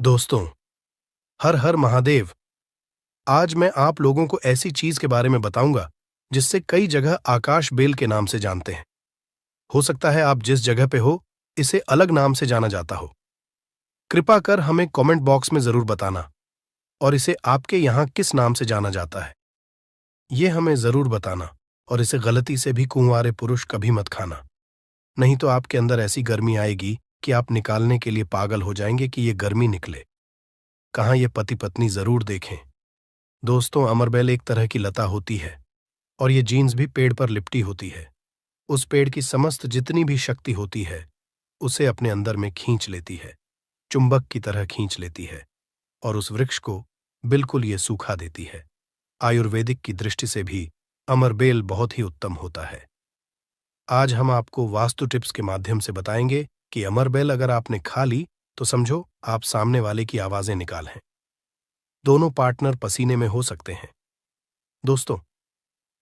दोस्तों, हर हर महादेव। आज मैं आप लोगों को ऐसी चीज के बारे में बताऊंगा जिससे कई जगह आकाश बेल के नाम से जानते हैं। हो सकता है आप जिस जगह पे हो इसे अलग नाम से जाना जाता हो। कृपा कर हमें कमेंट बॉक्स में जरूर बताना और इसे आपके यहाँ किस नाम से जाना जाता है ये हमें जरूर बताना। और इसे गलती से भी कुंवारे पुरुष कभी मत खाना, नहीं तो आपके अंदर ऐसी गर्मी आएगी कि आप निकालने के लिए पागल हो जाएंगे कि ये गर्मी निकले। कहाँ ये पति पत्नी जरूर देखें। दोस्तों, अमरबेल एक तरह की लता होती है और ये जीन्स भी पेड़ पर लिपटी होती है। उस पेड़ की समस्त जितनी भी शक्ति होती है उसे अपने अंदर में खींच लेती है, चुंबक की तरह खींच लेती है और उस वृक्ष को बिल्कुल ये सूखा देती है। आयुर्वेदिक की दृष्टि से भी अमरबेल बहुत ही उत्तम होता है। आज हम आपको वास्तु टिप्स के माध्यम से बताएंगे कि अमरबेल अगर आपने खा ली तो समझो आप सामने वाले की आवाजें निकाल हैं। दोनों पार्टनर पसीने में हो सकते हैं। दोस्तों,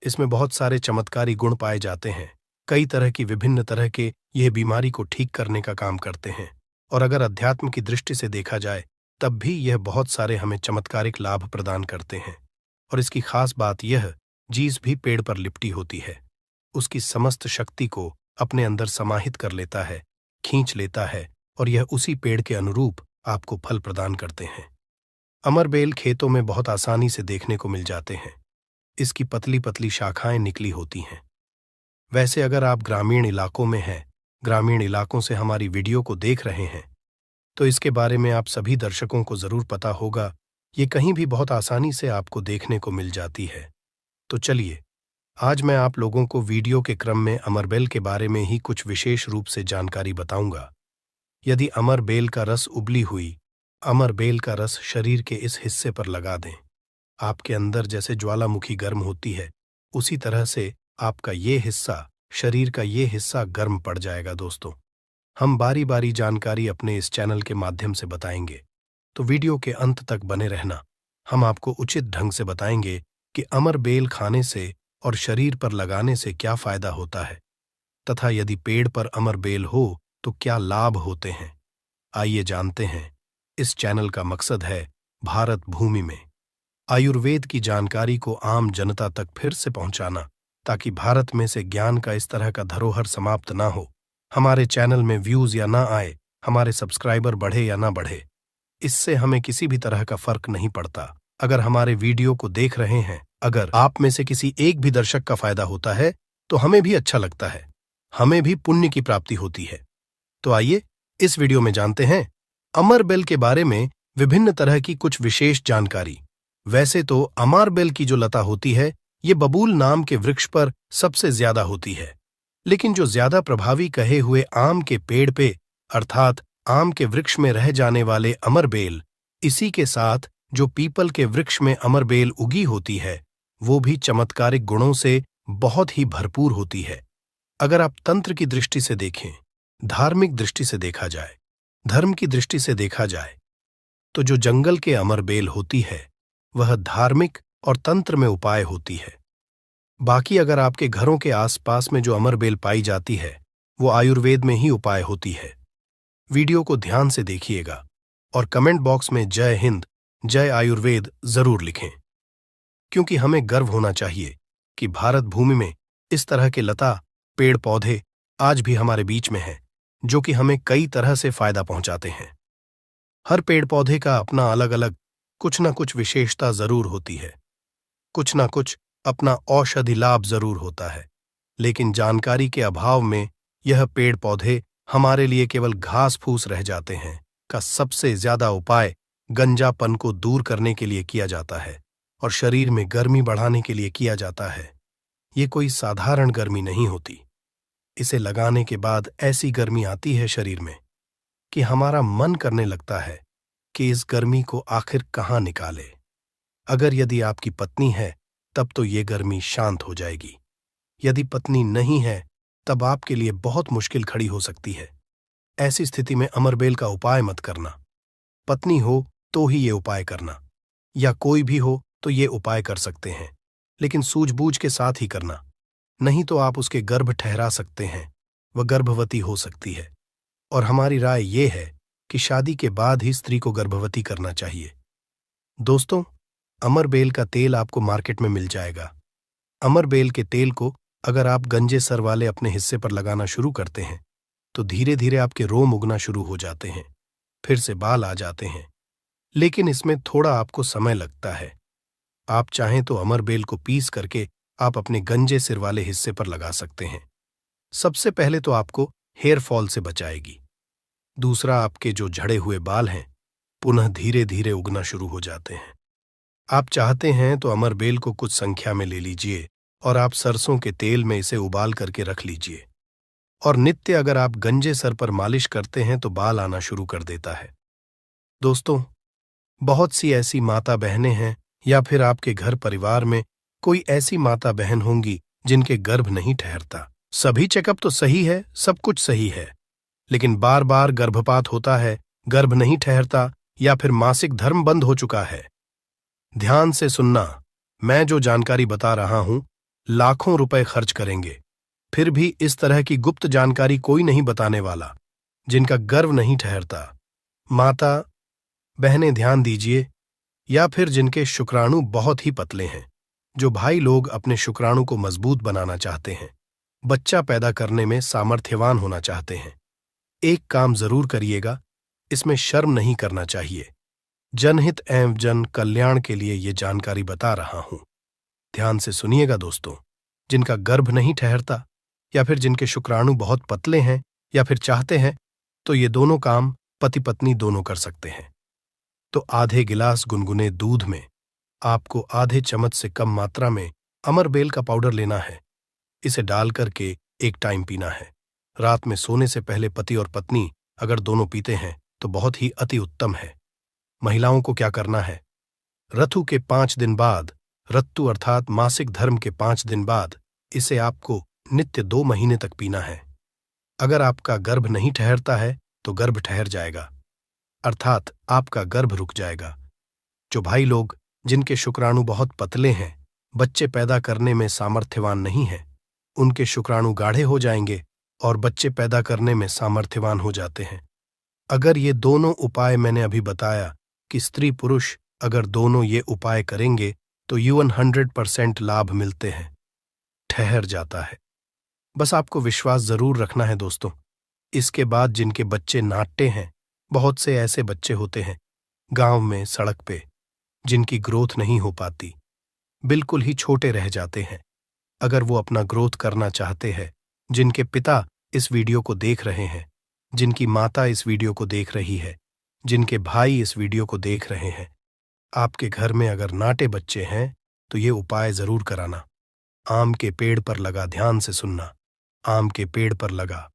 इसमें बहुत सारे चमत्कारी गुण पाए जाते हैं। कई तरह की विभिन्न तरह के यह बीमारी को ठीक करने का काम करते हैं और अगर अध्यात्म की दृष्टि से देखा जाए तब भी यह बहुत सारे हमें चमत्कारिक लाभ प्रदान करते हैं। और इसकी खास बात यह, जीस भी पेड़ पर लिपटी होती है, उसकी समस्त शक्ति को अपने अंदर समाहित कर लेता है, खींच लेता है और यह उसी पेड़ के अनुरूप आपको फल प्रदान करते हैं। अमरबेल खेतों में बहुत आसानी से देखने को मिल जाते हैं। इसकी पतली पतली शाखाएं निकली होती हैं। वैसे अगर आप ग्रामीण इलाकों में हैं, ग्रामीण इलाकों से हमारी वीडियो को देख रहे हैं, तो इसके बारे में आप सभी दर्शकों को जरूर पता होगा। ये कहीं भी बहुत आसानी से आपको देखने को मिल जाती है। तो चलिए, आज मैं आप लोगों को वीडियो के क्रम में अमरबेल के बारे में ही कुछ विशेष रूप से जानकारी बताऊंगा। यदि अमरबेल का रस उबली हुई अमरबेल का रस शरीर के इस हिस्से पर लगा दें, आपके अंदर जैसे ज्वालामुखी गर्म होती है उसी तरह से आपका ये हिस्सा, शरीर का ये हिस्सा गर्म पड़ जाएगा। दोस्तों, हम बारी बारी जानकारी अपने इस चैनल के माध्यम से बताएंगे, तो वीडियो के अंत तक बने रहना। हम आपको उचित ढंग से बताएंगे कि अमरबेल खाने से और शरीर पर लगाने से क्या फायदा होता है तथा यदि पेड़ पर अमरबेल हो तो क्या लाभ होते हैं। आइए जानते हैं। इस चैनल का मकसद है भारत भूमि में आयुर्वेद की जानकारी को आम जनता तक फिर से पहुंचाना, ताकि भारत में से ज्ञान का इस तरह का धरोहर समाप्त ना हो। हमारे चैनल में व्यूज या ना आए, हमारे सब्सक्राइबर बढ़े या ना बढ़े, इससे हमें किसी भी तरह का फर्क नहीं पड़ता। अगर हमारे वीडियो को देख रहे हैं, अगर आप में से किसी एक भी दर्शक का फायदा होता है तो हमें भी अच्छा लगता है, हमें भी पुण्य की प्राप्ति होती है। तो आइए इस वीडियो में जानते हैं अमरबेल के बारे में विभिन्न तरह की कुछ विशेष जानकारी। वैसे तो अमरबेल की जो लता होती है ये बबूल नाम के वृक्ष पर सबसे ज्यादा होती है, लेकिन जो ज्यादा प्रभावी कहे हुए आम के पेड़ पे अर्थात आम के वृक्ष में रह जाने वाले अमरबेल, इसी के साथ जो पीपल के वृक्ष में अमरबेल उगी होती है वो भी चमत्कारिक गुणों से बहुत ही भरपूर होती है। अगर आप तंत्र की दृष्टि से देखें, धार्मिक दृष्टि से देखा जाए, धर्म की दृष्टि से देखा जाए, तो जो जंगल के अमरबेल होती है वह धार्मिक और तंत्र में उपाय होती है। बाकी अगर आपके घरों के आसपास में जो अमरबेल पाई जाती है वो आयुर्वेद में ही उपाय होती है। वीडियो को ध्यान से देखिएगा और कमेंट बॉक्स में जय हिंद, जय आयुर्वेद जरूर लिखें, क्योंकि हमें गर्व होना चाहिए कि भारत भूमि में इस तरह के लता, पेड़ पौधे आज भी हमारे बीच में हैं, जो कि हमें कई तरह से फायदा पहुंचाते हैं। हर पेड़ पौधे का अपना अलग अलग कुछ न कुछ विशेषता जरूर होती है, कुछ न कुछ अपना औषधि लाभ जरूर होता है, लेकिन जानकारी के अभाव में यह पेड़ पौधे हमारे लिए केवल घास फूस रह जाते हैं। का सबसे ज्यादा उपाय गंजापन को दूर करने के लिए किया जाता है और शरीर में गर्मी बढ़ाने के लिए किया जाता है। ये कोई साधारण गर्मी नहीं होती। इसे लगाने के बाद ऐसी गर्मी आती है शरीर में कि हमारा मन करने लगता है कि इस गर्मी को आखिर कहाँ निकाले। अगर यदि आपकी पत्नी है तब तो ये गर्मी शांत हो जाएगी, यदि पत्नी नहीं है तब आपके लिए बहुत मुश्किल खड़ी हो सकती है। ऐसी स्थिति में अमरबेल का उपाय मत करना। पत्नी हो तो ही ये उपाय करना, या कोई भी हो तो ये उपाय कर सकते हैं, लेकिन सूझबूझ के साथ ही करना, नहीं तो आप उसके गर्भ ठहरा सकते हैं, वह गर्भवती हो सकती है। और हमारी राय ये है कि शादी के बाद ही स्त्री को गर्भवती करना चाहिए। दोस्तों, अमरबेल का तेल आपको मार्केट में मिल जाएगा। अमरबेल के तेल को अगर आप गंजे सर वाले अपने हिस्से पर लगाना शुरू करते हैं तो धीरे धीरे आपके रोम उगना शुरू हो जाते हैं, फिर से बाल आ जाते हैं। लेकिन इसमें थोड़ा आपको समय लगता है। आप चाहें तो अमरबेल को पीस करके आप अपने गंजे सिर वाले हिस्से पर लगा सकते हैं। सबसे पहले तो आपको हेयर फॉल से बचाएगी। दूसरा, आपके जो झड़े हुए बाल हैं पुनः धीरे धीरे उगना शुरू हो जाते हैं। आप चाहते हैं तो अमरबेल को कुछ संख्या में ले लीजिए और आप सरसों के तेल में इसे उबाल करके रख लीजिए और नित्य अगर आप गंजे सर पर मालिश करते हैं तो बाल आना शुरू कर देता है। दोस्तों, बहुत सी ऐसी माता बहनें हैं या फिर आपके घर परिवार में कोई ऐसी माता बहन होंगी जिनके गर्भ नहीं ठहरता। सभी चेकअप तो सही है, सब कुछ सही है, लेकिन बार बार गर्भपात होता है, गर्भ नहीं ठहरता या फिर मासिक धर्म बंद हो चुका है। ध्यान से सुनना, मैं जो जानकारी बता रहा हूं लाखों रुपए खर्च करेंगे, फिर भी इस तरह की गुप्त जानकारी कोई नहीं बताने वाला। जिनका गर्भ नहीं ठहरता, माता बहनें ध्यान दीजिए, या फिर जिनके शुक्राणु बहुत ही पतले हैं, जो भाई लोग अपने शुक्राणु को मजबूत बनाना चाहते हैं, बच्चा पैदा करने में सामर्थ्यवान होना चाहते हैं, एक काम जरूर करिएगा, इसमें शर्म नहीं करना चाहिए। जनहित एवं जन कल्याण के लिए ये जानकारी बता रहा हूं। ध्यान से सुनिएगा दोस्तों, जिनका गर्भ नहीं ठहरता या फिर जिनके शुक्राणु बहुत पतले हैं या फिर चाहते हैं, तो ये दोनों काम पति पत्नी दोनों कर सकते हैं। तो आधे गिलास गुनगुने दूध में आपको आधे चम्मच से कम मात्रा में अमरबेल का पाउडर लेना है। इसे डाल करके एक टाइम पीना है। रात में सोने से पहले पति और पत्नी अगर दोनों पीते हैं तो बहुत ही अति उत्तम है। महिलाओं को क्या करना है, ऋतु के 5 दिन बाद, ऋतु अर्थात मासिक धर्म के 5 दिन बाद इसे आपको नित्य 2 महीने तक पीना है। अगर आपका गर्भ नहीं ठहरता है तो गर्भ ठहर जाएगा, अर्थात आपका गर्भ रुक जाएगा। जो भाई लोग जिनके शुक्राणु बहुत पतले हैं, बच्चे पैदा करने में सामर्थ्यवान नहीं हैं, उनके शुक्राणु गाढ़े हो जाएंगे और बच्चे पैदा करने में सामर्थ्यवान हो जाते हैं। अगर ये दोनों उपाय मैंने अभी बताया कि स्त्री पुरुष अगर दोनों ये उपाय करेंगे तो यौवन 100% लाभ मिलते हैं, ठहर जाता है। बस आपको विश्वास जरूर रखना है दोस्तों। इसके बाद जिनके बच्चे नाट्य हैं, बहुत से ऐसे बच्चे होते हैं गांव में, सड़क पे, जिनकी ग्रोथ नहीं हो पाती, बिल्कुल ही छोटे रह जाते हैं। अगर वो अपना ग्रोथ करना चाहते हैं, जिनके पिता इस वीडियो को देख रहे हैं, जिनकी माता इस वीडियो को देख रही है, जिनके भाई इस वीडियो को देख रहे हैं, आपके घर में अगर नाटे बच्चे हैं तो ये उपाय जरूर कराना। आम के पेड़ पर लगा, ध्यान से सुनना, आम के पेड़ पर लगा,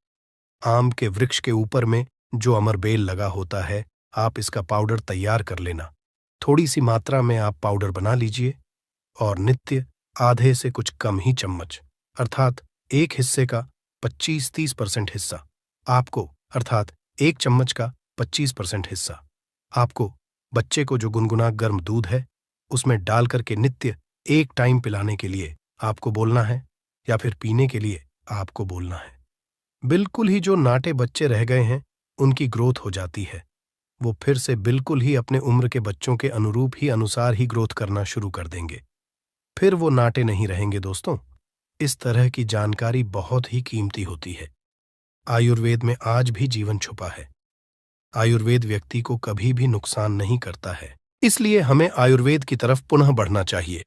आम के वृक्ष के ऊपर में जो अमरबेल लगा होता है, आप इसका पाउडर तैयार कर लेना। थोड़ी सी मात्रा में आप पाउडर बना लीजिए और नित्य आधे से कुछ कम ही चम्मच, अर्थात एक हिस्से का 25-30% हिस्सा आपको, अर्थात एक चम्मच का 25% हिस्सा आपको बच्चे को जो गुनगुना गर्म दूध है उसमें डाल करके नित्य एक टाइम पिलाने के लिए आपको बोलना है या फिर पीने के लिए आपको बोलना है। बिल्कुल ही जो नाटे बच्चे रह गए हैं उनकी ग्रोथ हो जाती है, वो फिर से बिल्कुल ही अपने उम्र के बच्चों के अनुरूप ही अनुसार ही ग्रोथ करना शुरू कर देंगे, फिर वो नाटे नहीं रहेंगे। दोस्तों, इस तरह की जानकारी बहुत ही कीमती होती है। आयुर्वेद में आज भी जीवन छुपा है। आयुर्वेद व्यक्ति को कभी भी नुकसान नहीं करता है, इसलिए हमें आयुर्वेद की तरफ पुनः बढ़ना चाहिए।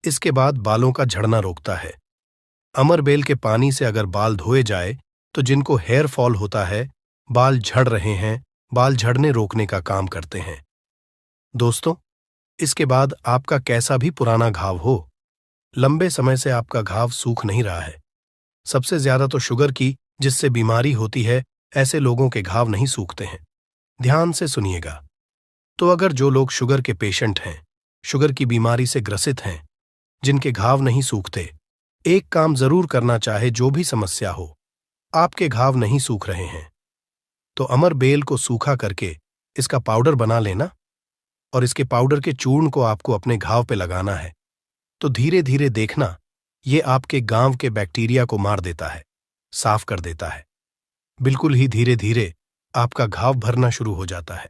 इसके बाद बालों का झड़ना रोकता है। अमरबेल के पानी से अगर बाल धोए जाए तो जिनको हेयर फॉल होता है, बाल झड़ रहे हैं, बाल झड़ने रोकने का काम करते हैं। दोस्तों, इसके बाद आपका कैसा भी पुराना घाव हो, लंबे समय से आपका घाव सूख नहीं रहा है, सबसे ज्यादा तो शुगर की जिससे बीमारी होती है, ऐसे लोगों के घाव नहीं सूखते हैं। ध्यान से सुनिएगा। तो अगर जो लोग शुगर के पेशेंट हैं, शुगर की बीमारी से ग्रसित हैं, जिनके घाव नहीं सूखते, एक काम जरूर करना चाहे, जो भी समस्या हो, आपके घाव नहीं सूख रहे हैं तो अमरबेल को सूखा करके इसका पाउडर बना लेना और इसके पाउडर के चूर्ण को आपको अपने घाव पे लगाना है। तो धीरे धीरे देखना, ये आपके गांव के बैक्टीरिया को मार देता है, साफ कर देता है। बिल्कुल ही धीरे धीरे आपका घाव भरना शुरू हो जाता है।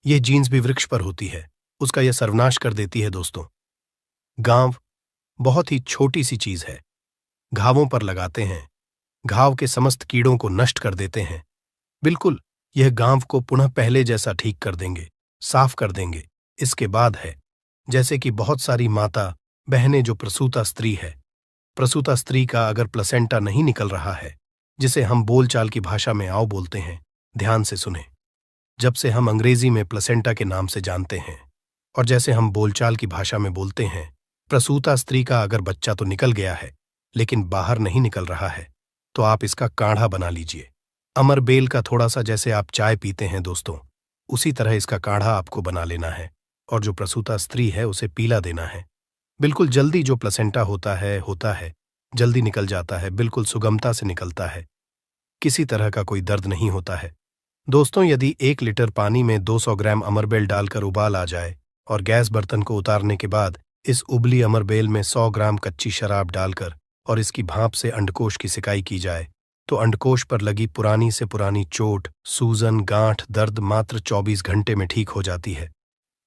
यह जीन्स भी वृक्ष पर होती है, उसका यह सर्वनाश कर देती है दोस्तों। गांव बहुत ही छोटी सी चीज है, घावों पर लगाते हैं, घाव के समस्त कीड़ों को नष्ट कर देते हैं। बिल्कुल, यह गांव को पुनः पहले जैसा ठीक कर देंगे, साफ कर देंगे। इसके बाद है, जैसे कि बहुत सारी माता बहनें जो प्रसूता स्त्री है, प्रसूता स्त्री का अगर प्लेसेंटा नहीं निकल रहा है, जिसे हम बोलचाल की भाषा में आओ बोलते हैं, ध्यान से सुने। जब से हम अंग्रेजी में प्लेसेंटा के नाम से जानते हैं और जैसे हम बोलचाल की भाषा में बोलते हैं, प्रसूता स्त्री का अगर बच्चा तो निकल गया है लेकिन बाहर नहीं निकल रहा है, तो आप इसका काढ़ा बना लीजिए। अमर बेल का थोड़ा सा जैसे आप चाय पीते हैं दोस्तों, उसी तरह इसका काढ़ा आपको बना लेना है और जो प्रसूता स्त्री है उसे पीला देना है। बिल्कुल जल्दी जो प्लेसेंटा होता है, जल्दी निकल जाता है, बिल्कुल सुगमता से निकलता है, किसी तरह का कोई दर्द नहीं होता है। दोस्तों, यदि 1 लीटर पानी में 200 ग्राम अमरबेल डालकर उबाल आ जाए और गैस बर्तन को उतारने के बाद इस उबली अमरबेल में 100 ग्राम कच्ची शराब डालकर और इसकी भाप से अंडकोश की सिकाई की जाए, तो अंडकोश पर लगी पुरानी से पुरानी चोट, सूजन, गांठ, दर्द मात्र 24 घंटे में ठीक हो जाती है।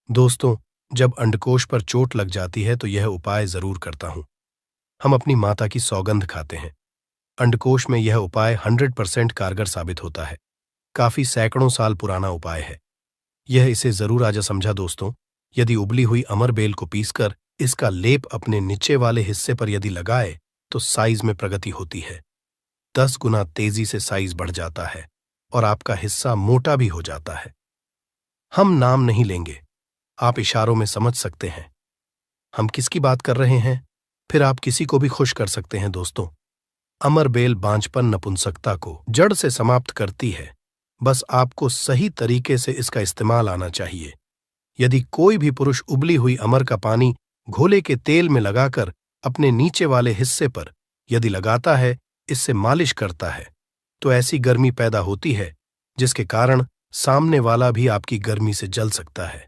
दोस्तों, जब अंडकोश पर चोट लग जाती है तो यह उपाय जरूर करता हूं। हम अपनी माता की सौगंध खाते हैं। अंडकोश में यह उपाय 100% कारगर साबित होता है। काफी सैकड़ों साल पुराना उपाय है यह, इसे जरूर आजा समझा दोस्तों। यदि उबली हुई अमरबेल को पीसकर इसका लेप अपने नीचे वाले हिस्से पर यदि लगाए तो साइज में प्रगति होती है। 10 गुना तेजी से साइज बढ़ जाता है और आपका हिस्सा मोटा भी हो जाता है। हम नाम नहीं लेंगे, आप इशारों में समझ सकते हैं हम किसकी बात कर रहे हैं, फिर आप किसी को भी खुश कर सकते हैं दोस्तों। अमरबेल बांझपन नपुंसकता को जड़ से समाप्त करती है, बस आपको सही तरीके से इसका इस्तेमाल आना चाहिए। यदि कोई भी पुरुष उबली हुई अमर का पानी घोले के तेल में लगाकर अपने नीचे वाले हिस्से पर यदि लगाता है, इससे मालिश करता है, तो ऐसी गर्मी पैदा होती है जिसके कारण सामने वाला भी आपकी गर्मी से जल सकता है।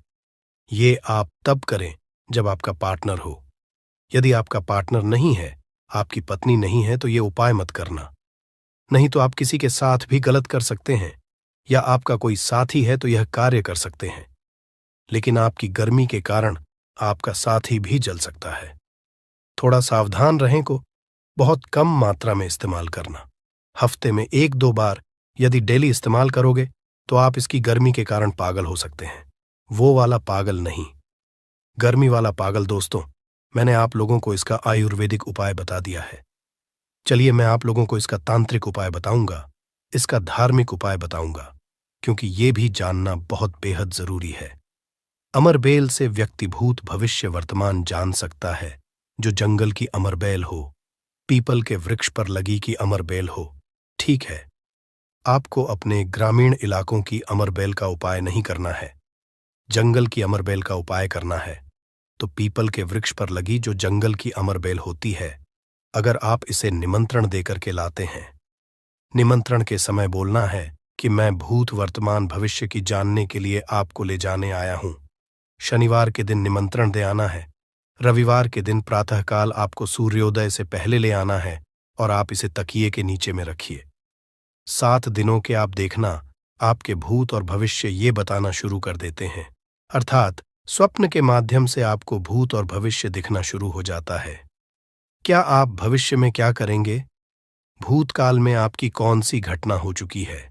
ये आप तब करें जब आपका पार्टनर हो। यदि आपका पार्टनर नहीं है, आपकी पत्नी नहीं है, तो ये उपाय मत करना। नहीं तो आप किसी के साथ भी गलत कर सकते हैं, या आपका कोई साथी है तो यह कार्य कर सकते हैं, लेकिन आपकी गर्मी के कारण आपका साथी भी जल सकता है। थोड़ा सावधान रहें को बहुत कम मात्रा में इस्तेमाल करना। हफ्ते में 1-2 बार यदि डेली इस्तेमाल करोगे तो आप इसकी गर्मी के कारण पागल हो सकते हैं। वो वाला पागल नहीं, गर्मी वाला पागल। दोस्तों, मैंने आप लोगों को इसका आयुर्वेदिक उपाय बता दिया है। चलिए मैं आप लोगों को इसका तांत्रिक उपाय बताऊंगा, इसका धार्मिक उपाय बताऊंगा, क्योंकि ये भी जानना बहुत बेहद जरूरी है। अमरबेल से व्यक्ति भूत भविष्य वर्तमान जान सकता है। जो जंगल की अमरबेल हो, पीपल के वृक्ष पर लगी की अमरबेल हो, ठीक है, आपको अपने ग्रामीण इलाकों की अमरबेल का उपाय नहीं करना है, जंगल की अमरबेल का उपाय करना है। तो पीपल के वृक्ष पर लगी जो जंगल की अमरबेल होती है, अगर आप इसे निमंत्रण देकर के लाते हैं, निमंत्रण के समय बोलना है कि मैं भूत वर्तमान भविष्य की जानने के लिए आपको ले जाने आया हूं। शनिवार के दिन निमंत्रण दे आना है, रविवार के दिन प्रातःकाल आपको सूर्योदय से पहले ले आना है और आप इसे तकिए के नीचे में रखिए। 7 दिनों के आप देखना आपके भूत और भविष्य ये बताना शुरू कर देते हैं, अर्थात स्वप्न के माध्यम से आपको भूत और भविष्य दिखना शुरू हो जाता है। क्या आप भविष्य में क्या करेंगे, भूतकाल में आपकी कौन सी घटना हो चुकी है,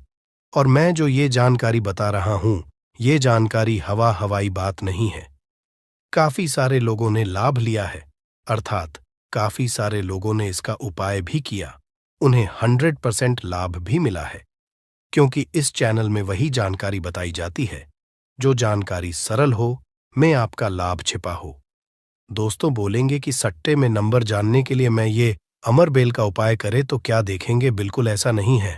और मैं जो ये जानकारी बता रहा हूं, ये जानकारी हवाई बात नहीं है। काफी सारे लोगों ने लाभ लिया है, अर्थात काफी सारे लोगों ने इसका उपाय भी किया, उन्हें 100% लाभ भी मिला है, क्योंकि इस चैनल में वही जानकारी बताई जाती है जो जानकारी सरल हो, में आपका लाभ छिपा हो। दोस्तों बोलेंगे कि सट्टे में नंबर जानने के लिए मैं ये अमरबेल का उपाय करे तो क्या देखेंगे, बिल्कुल ऐसा नहीं है।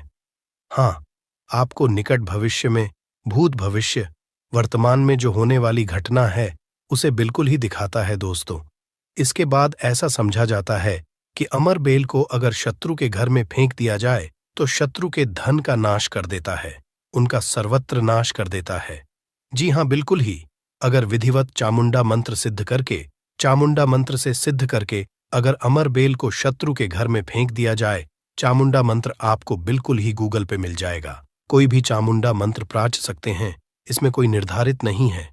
हाँ, आपको निकट भविष्य में भूत भविष्य वर्तमान में जो होने वाली घटना है उसे बिल्कुल ही दिखाता है दोस्तों। इसके बाद ऐसा समझा जाता है कि अमरबेल को अगर शत्रु के घर में फेंक दिया जाए तो शत्रु के धन का नाश कर देता है, उनका सर्वत्र नाश कर देता है। जी हाँ, बिल्कुल ही। अगर विधिवत चामुंडा मंत्र सिद्ध करके, चामुंडा मंत्र से सिद्ध करके अगर अमरबेल को शत्रु के घर में फेंक दिया जाए, चामुंडा मंत्र आपको बिल्कुल ही गूगल पे मिल जाएगा। कोई भी चामुंडा मंत्र प्राच सकते हैं, इसमें कोई निर्धारित नहीं है।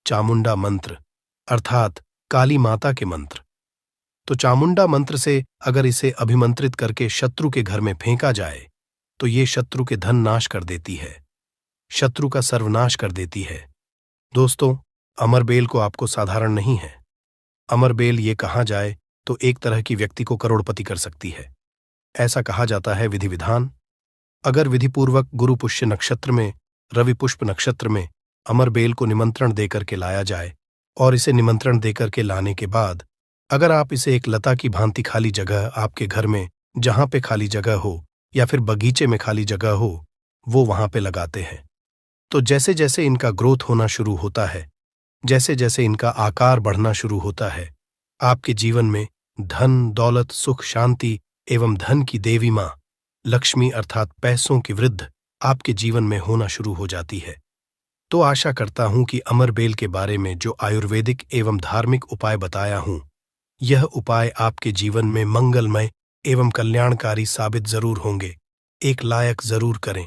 चामुंडा मंत्र अर्थात काली माता के मंत्र। तो चामुंडा मंत्र से अगर इसे अभिमंत्रित करके शत्रु के घर में फेंका जाए तो ये शत्रु के धन नाश कर देती है, शत्रु का सर्वनाश कर देती है। दोस्तों, अमरबेल को आपको साधारण नहीं है। अमरबेल ये कहा जाए तो एक तरह की व्यक्ति को करोड़पति कर सकती है। ऐसा कहा जाता है विधि विधान। अगर विधिपूर्वक गुरु पुष्य नक्षत्र में, रवि पुष्प नक्षत्र में अमरबेल को निमंत्रण देकर के लाया जाए और इसे निमंत्रण देकर के लाने के बाद अगर आप इसे एक लता की भांति खाली जगह आपके घर में जहां पे खाली जगह हो या फिर बगीचे में खाली जगह हो, वो वहां पे लगाते हैं, तो जैसे जैसे इनका ग्रोथ होना शुरू होता है, जैसे जैसे इनका आकार बढ़ना शुरू होता है, आपके जीवन में धन, दौलत, सुख, शांति एवं धन की देवी मां लक्ष्मी अर्थात पैसों की वृद्धि आपके जीवन में होना शुरू हो जाती है। तो आशा करता हूं कि अमरबेल के बारे में जो आयुर्वेदिक एवं धार्मिक उपाय बताया हूं, यह उपाय आपके जीवन में मंगलमय एवं कल्याणकारी साबित जरूर होंगे। एक लायक जरूर करें।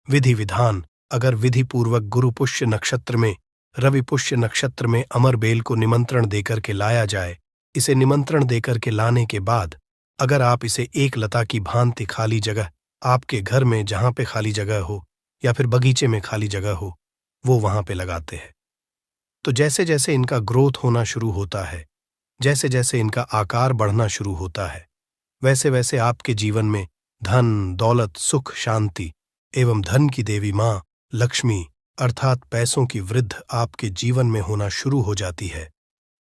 विधि विधान अगर विधि पूर्वक गुरु पुष्य नक्षत्र में, रवि पुष्य नक्षत्र में अमरबेल को निमंत्रण देकर के लाया जाए, इसे निमंत्रण देकर के लाने के बाद अगर आप इसे एक लता की भांति खाली जगह आपके घर में जहां पे खाली जगह हो या फिर बगीचे में खाली जगह हो, वो वहां पे लगाते हैं, तो जैसे जैसे इनका ग्रोथ होना शुरू होता है, जैसे जैसे इनका आकार बढ़ना शुरू होता है, वैसे वैसे आपके जीवन में धन, दौलत, सुख, शांति एवं धन की देवी मां लक्ष्मी अर्थात पैसों की वृद्धि आपके जीवन में होना शुरू हो जाती है।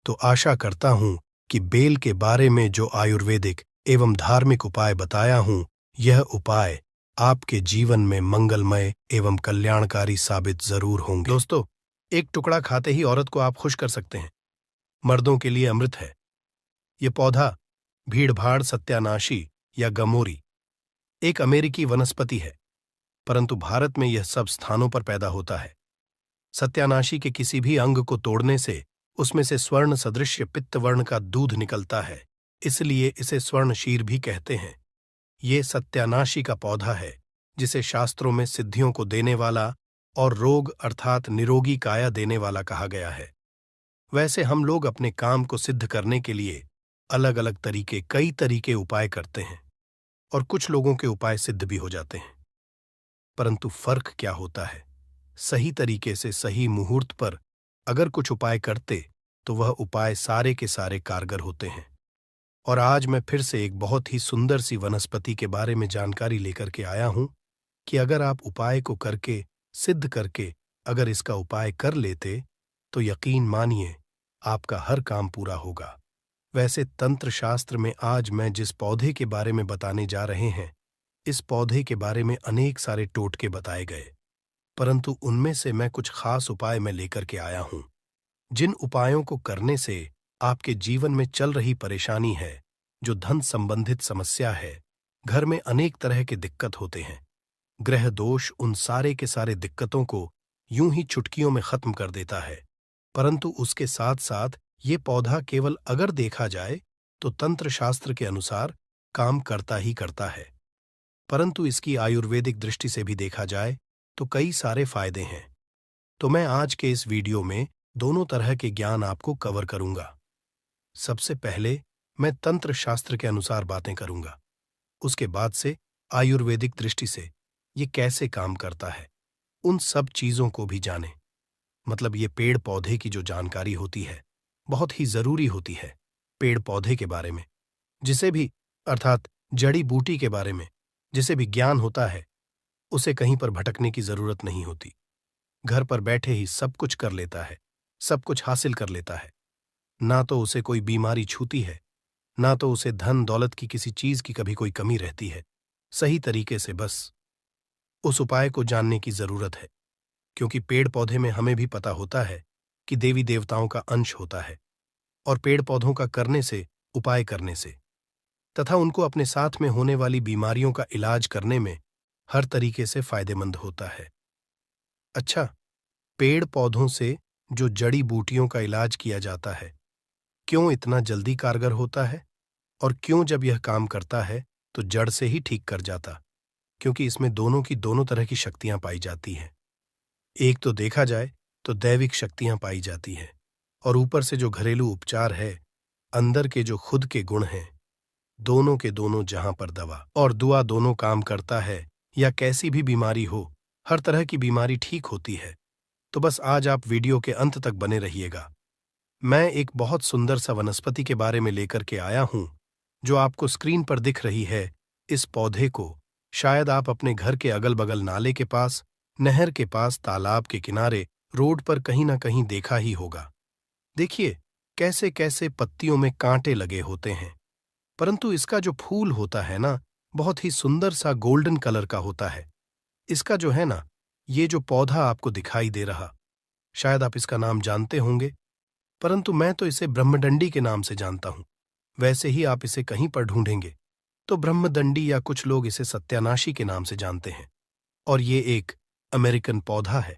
तो आशा करता हूं कि बेल के बारे में जो आयुर्वेदिक एवं धार्मिक उपाय बताया हूं, यह उपाय आपके जीवन में मंगलमय एवं कल्याणकारी साबित जरूर होंगे। दोस्तों, एक टुकड़ा खाते ही औरत को आप खुश कर सकते हैं। मर्दों के लिए अमृत है। ये पौधा भीड़भाड़ सत्यानाशी या गमोरी एक अमेरिकी वनस्पति है, परंतु भारत में यह सब स्थानों पर पैदा होता है। सत्यानाशी के किसी भी अंग को तोड़ने से उसमें से स्वर्ण सदृश्य पित्तवर्ण का दूध निकलता है, इसलिए इसे स्वर्णशीर भी कहते हैं। ये सत्यानाशी का पौधा है जिसे शास्त्रों में सिद्धियों को देने वाला और रोग अर्थात निरोगी काया देने वाला कहा गया है। वैसे हम लोग अपने काम को सिद्ध करने के लिए अलग अलग तरीके, कई तरीके उपाय करते हैं और कुछ लोगों के उपाय सिद्ध भी हो जाते हैं, परंतु फर्क क्या होता है? सही तरीके से सही मुहूर्त पर अगर कुछ उपाय करते तो वह उपाय सारे के सारे कारगर होते हैं। और आज मैं फिर से एक बहुत ही सुंदर सी वनस्पति के बारे में जानकारी लेकर के आया हूं कि अगर आप उपाय को करके, सिद्ध करके अगर इसका उपाय कर लेते तो यकीन मानिए आपका हर काम पूरा होगा। वैसे तंत्र शास्त्र में आज मैं जिस पौधे के बारे में बताने जा रहे हैं, इस पौधे के बारे में अनेक सारे टोटके बताए गए, परंतु उनमें से मैं कुछ खास उपाय मैं लेकर के आया हूं, जिन उपायों को करने से आपके जीवन में चल रही परेशानी है, जो धन संबंधित समस्या है, घर में अनेक तरह के दिक्कत होते हैं, ग्रह दोष उन सारे के सारे दिक्कतों को यूं ही चुटकियों में खत्म कर देता है। परंतु उसके साथ साथ ये पौधा केवल अगर देखा जाए तो तंत्र शास्त्र के अनुसार काम करता ही करता है, परंतु इसकी आयुर्वेदिक दृष्टि से भी देखा जाए तो कई सारे फायदे हैं। तो मैं आज के इस वीडियो में दोनों तरह के ज्ञान आपको कवर करूंगा। सबसे पहले मैं तंत्र शास्त्र के अनुसार बातें करूंगा, उसके बाद से आयुर्वेदिक दृष्टि से ये कैसे काम करता है, उन सब चीजों को भी जानें। मतलब ये पेड़ पौधे की जो जानकारी होती है बहुत ही जरूरी होती है। पेड़ पौधे के बारे में जिसे भी अर्थात जड़ी बूटी के बारे में जिसे भी ज्ञान होता है, उसे कहीं पर भटकने की जरूरत नहीं होती। घर पर बैठे ही सब कुछ कर लेता है, सब कुछ हासिल कर लेता है। ना तो उसे कोई बीमारी छूती है, ना तो उसे धन दौलत की किसी चीज की कभी कोई कमी रहती है। सही तरीके से बस उस उपाय को जानने की जरूरत है, क्योंकि पेड़ पौधे में हमें भी पता होता है कि देवी देवताओं का अंश होता है और पेड़ पौधों का करने से, उपाय करने से तथा उनको अपने साथ में होने वाली बीमारियों का इलाज करने में हर तरीके से फायदेमंद होता है। अच्छा, पेड़ पौधों से जो जड़ी बूटियों का इलाज किया जाता है, क्यों इतना जल्दी कारगर होता है और क्यों जब यह काम करता है तो जड़ से ही ठीक कर जाता? क्योंकि इसमें दोनों की दोनों तरह की शक्तियां पाई जाती हैं। एक तो देखा जाए तो दैविक शक्तियां पाई जाती हैं, और ऊपर से जो घरेलू उपचार है, अंदर के जो खुद के गुण हैं, दोनों के दोनों जहां पर दवा और दुआ दोनों काम करता है, या कैसी भी बीमारी हो, हर तरह की बीमारी ठीक होती है। तो बस आज आप वीडियो के अंत तक बने रहिएगा। मैं एक बहुत सुंदर सा वनस्पति के बारे में लेकर के आया हूं, जो आपको स्क्रीन पर दिख रही है। इस पौधे को शायद आप अपने घर के अगल बगल नाले के पास, नहर के पास, तालाब के किनारे, रोड पर कहीं ना कहीं देखा ही होगा। देखिए कैसे कैसे पत्तियों में कांटे लगे होते हैं, परंतु इसका जो फूल होता है ना, बहुत ही सुंदर सा गोल्डन कलर का होता है। इसका जो है ना, ये जो पौधा आपको दिखाई दे रहा, शायद आप इसका नाम जानते होंगे, परंतु मैं तो इसे ब्रह्मडंडी के नाम से जानता हूं। वैसे ही आप इसे कहीं पर ढूंढेंगे तो ब्रह्मदंडी, या कुछ लोग इसे सत्यानाशी के नाम से जानते हैं। और ये एक अमेरिकन पौधा है,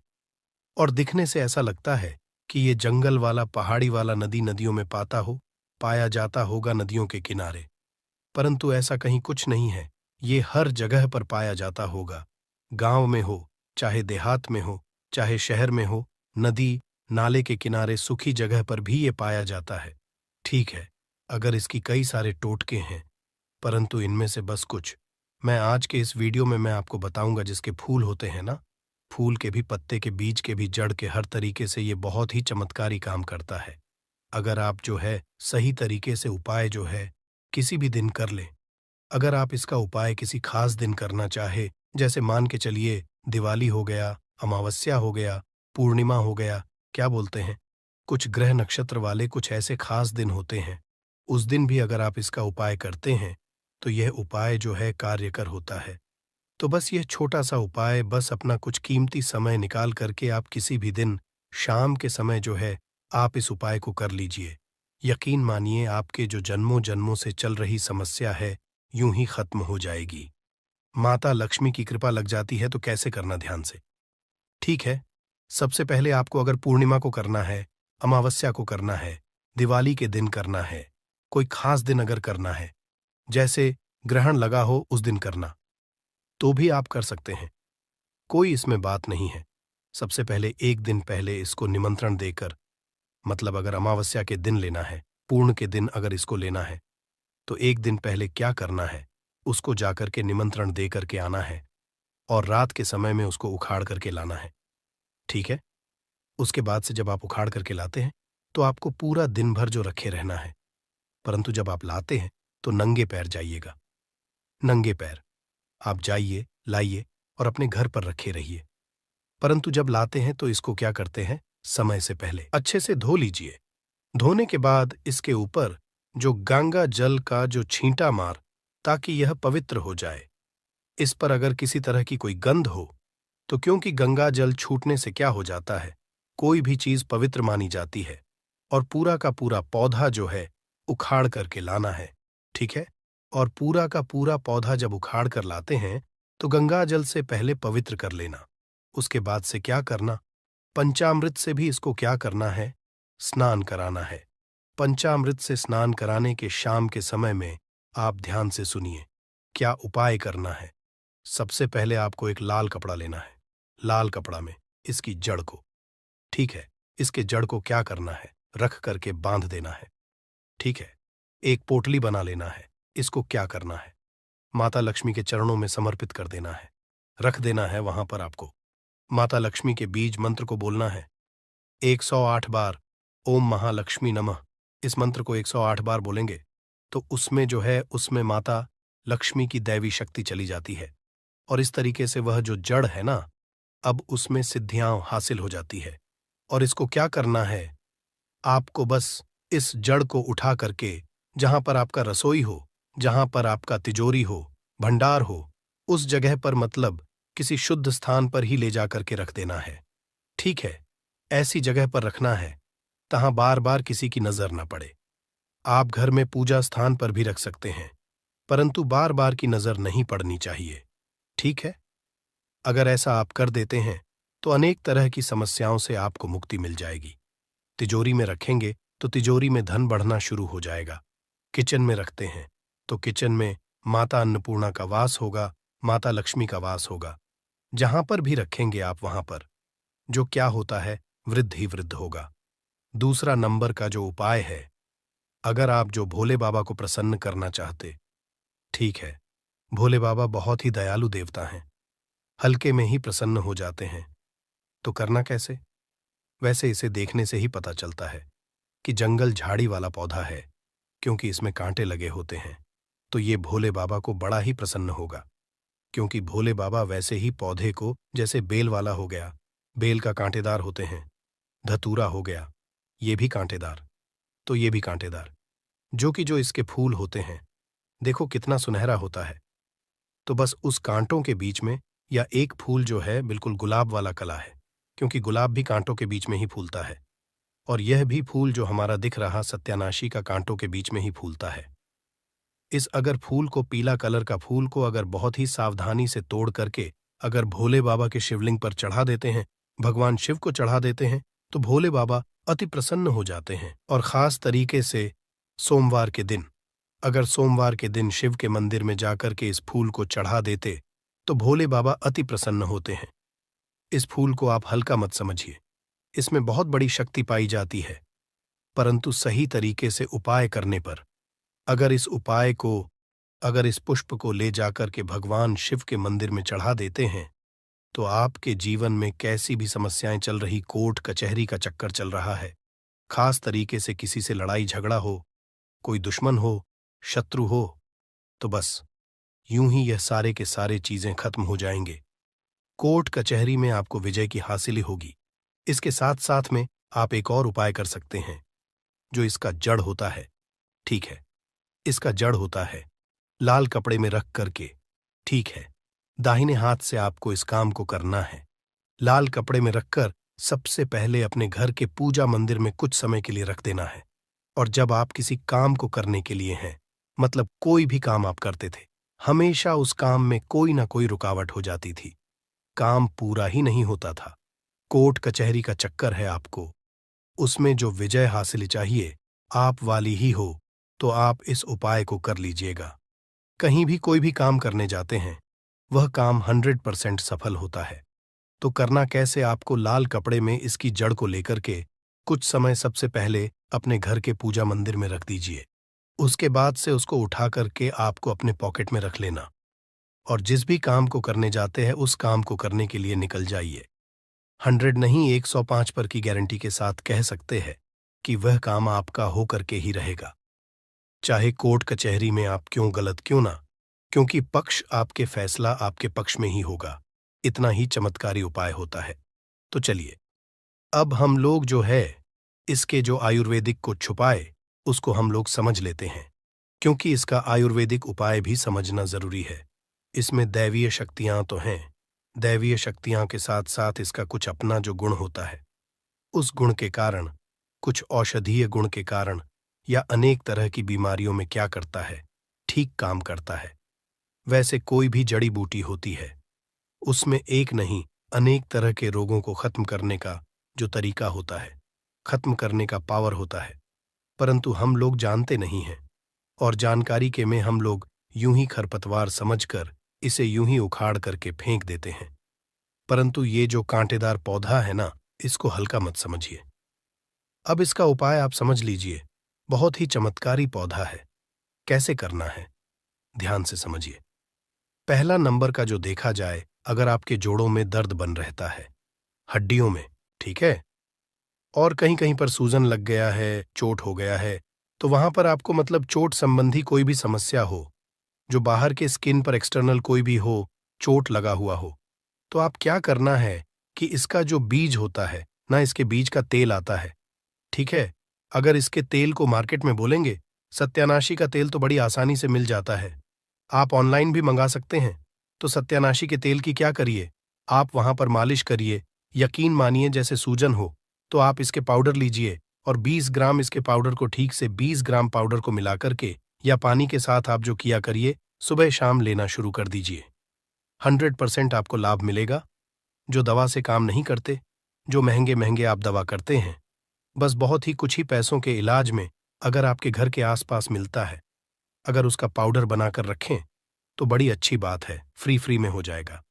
और दिखने से ऐसा लगता है कि ये जंगल वाला, पहाड़ी वाला, नदियों में पाया जाता होगा, नदियों के किनारे। परंतु ऐसा कहीं कुछ नहीं है, ये हर जगह पर पाया जाता होगा। गांव में हो, चाहे देहात में हो, चाहे शहर में हो, नदी नाले के किनारे, सूखी जगह पर भी ये पाया जाता है। ठीक है, अगर इसकी कई सारे टोटके हैं, परंतु इनमें से बस कुछ मैं आज के इस वीडियो में मैं आपको बताऊंगा। जिसके फूल होते हैं ना, फूल के भी, पत्ते के, बीज के भी, जड़ के, हर तरीके से ये बहुत ही चमत्कारी काम करता है। अगर आप जो है सही तरीके से उपाय जो है किसी भी दिन कर लें, अगर आप इसका उपाय किसी खास दिन करना चाहे, जैसे मान के चलिए दिवाली हो गया, अमावस्या हो गया, पूर्णिमा हो गया, क्या बोलते हैं, कुछ ग्रह नक्षत्र वाले कुछ ऐसे खास दिन होते हैं, उस दिन भी अगर आप इसका उपाय करते हैं तो यह उपाय जो है कार्यकर होता है। तो बस यह छोटा सा उपाय, बस अपना कुछ कीमती समय निकाल करके आप किसी भी दिन शाम के समय जो है आप इस उपाय को कर लीजिए। यकीन मानिए, आपके जो जन्मों जन्मों से चल रही समस्या है, यूं ही खत्म हो जाएगी। माता लक्ष्मी की कृपा लग जाती है। तो कैसे करना, ध्यान से। ठीक है, सबसे पहले आपको अगर पूर्णिमा को करना है, अमावस्या को करना है, दिवाली के दिन करना है, कोई खास दिन अगर करना है, जैसे ग्रहण लगा हो उस दिन करना, तो भी आप कर सकते हैं, कोई इसमें बात नहीं है। सबसे पहले एक दिन पहले इसको निमंत्रण देकर, मतलब अगर अमावस्या के दिन लेना है, पूर्ण के दिन अगर इसको लेना है, तो एक दिन पहले क्या करना है, उसको जाकर के निमंत्रण दे करके आना है, और रात के समय में उसको उखाड़ करके लाना है। ठीक है, उसके बाद से जब आप उखाड़ करके लाते हैं तो आपको पूरा दिन भर जो रखे रहना है, परंतु जब आप लाते हैं तो नंगे पैर जाइएगा। नंगे पैर आप जाइए, लाइए और अपने घर पर रखे रहिए। परंतु जब लाते हैं तो इसको क्या करते हैं, समय से पहले अच्छे से धो लीजिए। धोने के बाद इसके ऊपर जो गंगा जल का जो छींटा मार, ताकि यह पवित्र हो जाए। इस पर अगर किसी तरह की कोई गंध हो तो, क्योंकि गंगा जल छूटने से क्या हो जाता है, कोई भी चीज पवित्र मानी जाती है, और पूरा का पूरा पौधा जो है उखाड़ करके लाना है। ठीक है, और पूरा का पूरा पौधा जब उखाड़ कर लाते हैं तो गंगा जल से पहले पवित्र कर लेना। उसके बाद से क्या करना, पंचामृत से भी इसको क्या करना है, स्नान कराना है। पंचामृत से स्नान कराने के शाम के समय में आप ध्यान से सुनिए क्या उपाय करना है। सबसे पहले आपको एक लाल कपड़ा लेना है, लाल कपड़ा में इसकी जड़ को, ठीक है, इसके जड़ को क्या करना है, रख करके बांध देना है। ठीक है, एक पोटली बना लेना है, इसको क्या करना है, माता लक्ष्मी के चरणों में समर्पित कर देना है, रख देना है वहां पर। आपको माता लक्ष्मी के बीज मंत्र को बोलना है 108 बार, ओम महालक्ष्मी नमः। इस मंत्र को 108 बार बोलेंगे तो उसमें जो है, उसमें माता लक्ष्मी की दैवी शक्ति चली जाती है, और इस तरीके से वह जो जड़ है ना, अब उसमें सिद्धियां हासिल हो जाती है। और इसको क्या करना है, आपको बस इस जड़ को उठा करके जहां पर आपका रसोई हो, जहां पर आपका तिजोरी हो, भंडार हो, उस जगह पर, मतलब किसी शुद्ध स्थान पर ही ले जाकर के रख देना है। ठीक है, ऐसी जगह पर रखना है तहां बार बार किसी की नजर न पड़े। आप घर में पूजा स्थान पर भी रख सकते हैं, परंतु बार बार की नजर नहीं पड़नी चाहिए। ठीक है, अगर ऐसा आप कर देते हैं तो अनेक तरह की समस्याओं से आपको मुक्ति मिल जाएगी। तिजोरी में रखेंगे तो तिजोरी में धन बढ़ना शुरू हो जाएगा। किचन में रखते हैं तो किचन में माता अन्नपूर्णा का वास होगा, माता लक्ष्मी का वास होगा। जहां पर भी रखेंगे आप वहां पर जो क्या होता है, वृद्ध ही वृद्ध होगा। दूसरा नंबर का जो उपाय है, अगर आप जो भोले बाबा को प्रसन्न करना चाहते, ठीक है, भोले बाबा बहुत ही दयालु देवता हैं, हल्के में ही प्रसन्न हो जाते हैं। तो करना कैसे? वैसे इसे देखने से ही पता चलता है कि जंगल झाड़ी वाला पौधा है, क्योंकि इसमें कांटे लगे होते हैं। तो ये भोले बाबा को बड़ा ही प्रसन्न होगा, क्योंकि भोले बाबा वैसे ही पौधे को, जैसे बेल वाला हो गया, बेल का कांटेदार होते हैं, धतूरा हो गया, ये भी कांटेदार, तो ये भी कांटेदार, जो इसके फूल होते हैं, देखो कितना सुनहरा होता है। तो बस उस कांटों के बीच में, या एक फूल जो है बिल्कुल गुलाब वाला कला है, क्योंकि गुलाब भी कांटों के बीच में ही फूलता है, और यह भी फूल जो हमारा दिख रहा सत्यानाशी का कांटों के बीच में ही फूलता है। इस अगर फूल को, पीला कलर का फूल को अगर बहुत ही सावधानी से तोड़ करके अगर भोले बाबा के शिवलिंग पर चढ़ा देते हैं, भगवान शिव को चढ़ा देते हैं, तो भोले बाबा अति प्रसन्न हो जाते हैं। और खास तरीके से सोमवार के दिन, अगर सोमवार के दिन शिव के मंदिर में जाकर के इस फूल को चढ़ा देते, तो भोले बाबा अति प्रसन्न होते हैं। इस फूल को आप हल्का मत समझिए, इसमें बहुत बड़ी शक्ति पाई जाती है, परंतु सही तरीके से उपाय करने पर, अगर इस पुष्प को ले जाकर के भगवान शिव के मंदिर में चढ़ा देते हैं, तो आपके जीवन में कैसी भी समस्याएं चल रही, कोर्ट कचहरी का चक्कर चल रहा है, खास तरीके से किसी से लड़ाई झगड़ा हो, कोई दुश्मन हो, शत्रु हो, तो बस यूं ही यह सारे के सारे चीजें खत्म हो जाएंगे। कोर्ट कचहरी में आपको विजय की हासिल होगी। इसके साथ साथ में आप एक और उपाय कर सकते हैं, जो इसका जड़ होता है, ठीक है, इसका जड़ होता है लाल कपड़े में रख करके, ठीक है, दाहिने हाथ से आपको इस काम को करना है। लाल कपड़े में रखकर सबसे पहले अपने घर के पूजा मंदिर में कुछ समय के लिए रख देना है। और जब आप किसी काम को करने के लिए हैं, मतलब कोई भी काम आप करते थे, हमेशा उस काम में कोई ना कोई रुकावट हो जाती थी, काम पूरा ही नहीं होता था, कोर्ट कचहरी का चक्कर है आपको, उसमें जो विजय हासिल चाहिए आप वाली ही हो, तो आप इस उपाय को कर लीजिएगा। कहीं भी कोई भी काम करने जाते हैं, वह काम 100% सफल होता है। तो करना कैसे? आपको लाल कपड़े में इसकी जड़ को लेकर के कुछ समय सबसे पहले अपने घर के पूजा मंदिर में रख दीजिए। उसके बाद से उसको उठा करके आपको अपने पॉकेट में रख लेना, और जिस भी काम को करने जाते हैं उस काम को करने के लिए निकल जाइए। 100 नहीं, 105 पर की गारंटी के साथ कह सकते हैं कि वह काम आपका हो करके ही रहेगा, चाहे कोर्ट कचहरी में आप क्यों गलत क्यों ना, क्योंकि पक्ष आपके फैसला आपके पक्ष में ही होगा। इतना ही चमत्कारी उपाय होता है। तो चलिए, अब हम लोग जो है इसके जो आयुर्वेदिक को छुपाए उसको हम लोग समझ लेते हैं, क्योंकि इसका आयुर्वेदिक उपाय भी समझना जरूरी है। इसमें दैवीय शक्तियां तो हैं, दैवीय शक्तियां के साथ साथ इसका कुछ अपना जो गुण होता है, उस गुण के कारण, कुछ औषधीय गुण के कारण, या अनेक तरह की बीमारियों में क्या करता है, ठीक काम करता है। वैसे कोई भी जड़ी बूटी होती है, उसमें एक नहीं अनेक तरह के रोगों को खत्म करने का जो तरीका होता है, खत्म करने का पावर होता है, परंतु हम लोग जानते नहीं हैं, और जानकारी के में हम लोग यूं ही खरपतवार समझकर इसे यूं ही उखाड़ करके फेंक देते हैं। परंतु ये जो कांटेदार पौधा है ना, इसको हल्का मत समझिए। अब इसका उपाय आप समझ लीजिए, बहुत ही चमत्कारी पौधा है। कैसे करना है, ध्यान से समझिए। पहला नंबर का जो देखा जाए, अगर आपके जोड़ों में दर्द बन रहता है, हड्डियों में, ठीक है, और कहीं कहीं पर सूजन लग गया है, चोट हो गया है, तो वहां पर आपको मतलब चोट संबंधी कोई भी समस्या हो, जो बाहर के स्किन पर एक्सटर्नल कोई भी हो, चोट लगा हुआ हो, तो आप क्या करना है कि इसका जो बीज होता है ना, इसके बीज का तेल आता है, ठीक है, अगर इसके तेल को मार्केट में बोलेंगे, सत्यानाशी का तेल तो बड़ी आसानी से मिल जाता है, आप ऑनलाइन भी मंगा सकते हैं। तो सत्यानाशी के तेल की क्या करिए, आप वहां पर मालिश करिए, यकीन मानिए जैसे सूजन हो, तो आप इसके पाउडर लीजिए, और 20 ग्राम इसके पाउडर को, ठीक से 20 ग्राम पाउडर को मिला करके या पानी के साथ आप जो किया करिए, सुबह शाम लेना शुरू कर दीजिए। 100% आपको लाभ मिलेगा। जो दवा से काम नहीं करते, जो महंगे महंगे आप दवा करते हैं, बस बहुत ही कुछ ही पैसों के इलाज में अगर आपके घर के आसपास मिलता है, अगर उसका पाउडर बनाकर रखें, तो बड़ी अच्छी बात है, फ्री में हो जाएगा।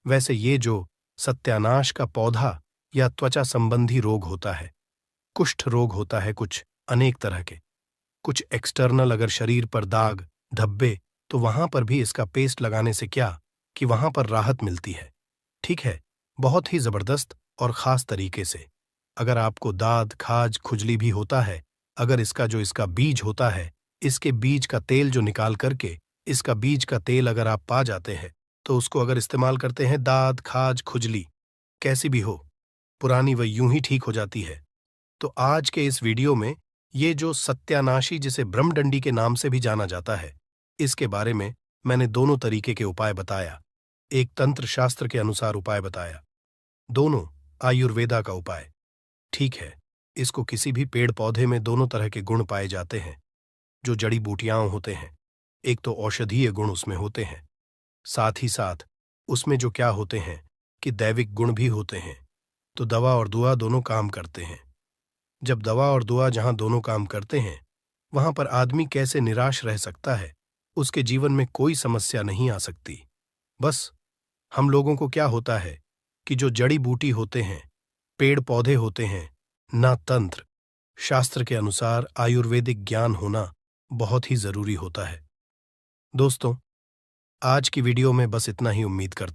वैसे ये जो सत्यानाश का पौधा या त्वचा संबंधी रोग होता है, कुष्ठ रोग होता है, कुछ अनेक तरह के, कुछ एक्सटर्नल, अगर शरीर पर दाग धब्बे, तो वहां पर भी इसका पेस्ट लगाने से क्या कि वहां पर राहत मिलती है। ठीक है, बहुत ही जबरदस्त और खास तरीके से। अगर आपको दाद खाज खुजली भी होता है, अगर इसका बीज होता है, इसके बीज का तेल जो निकाल करके, इसका बीज का तेल अगर आप पा जाते हैं, तो उसको अगर इस्तेमाल करते हैं, दाद खाज खुजली कैसी भी हो, पुरानी वह यूं ही ठीक हो जाती है। तो आज के इस वीडियो में ये जो सत्यानाशी, जिसे ब्रह्मडंडी के नाम से भी जाना जाता है, इसके बारे में मैंने दोनों तरीके के उपाय बताया। एक तंत्र शास्त्र के अनुसार उपाय बताया, दोनों आयुर्वेदा का उपाय। ठीक है, इसको किसी भी पेड़ पौधे में दोनों तरह के गुण पाए जाते हैं। जो जड़ी बूटियां होते हैं, एक तो औषधीय गुण उसमें होते हैं, साथ ही साथ उसमें जो क्या होते हैं कि दैविक गुण भी होते हैं। तो दवा और दुआ दोनों काम करते हैं। जब दवा और दुआ जहां दोनों काम करते हैं, वहां पर आदमी कैसे निराश रह सकता है, उसके जीवन में कोई समस्या नहीं आ सकती। बस हम लोगों को क्या होता है कि जो जड़ी बूटी होते हैं, पेड़ पौधे होते हैं, ना तंत्र शास्त्र के अनुसार आयुर्वेदिक ज्ञान होना बहुत ही जरूरी होता है। दोस्तों, आज की वीडियो में बस इतना ही उम्मीद करता हूं।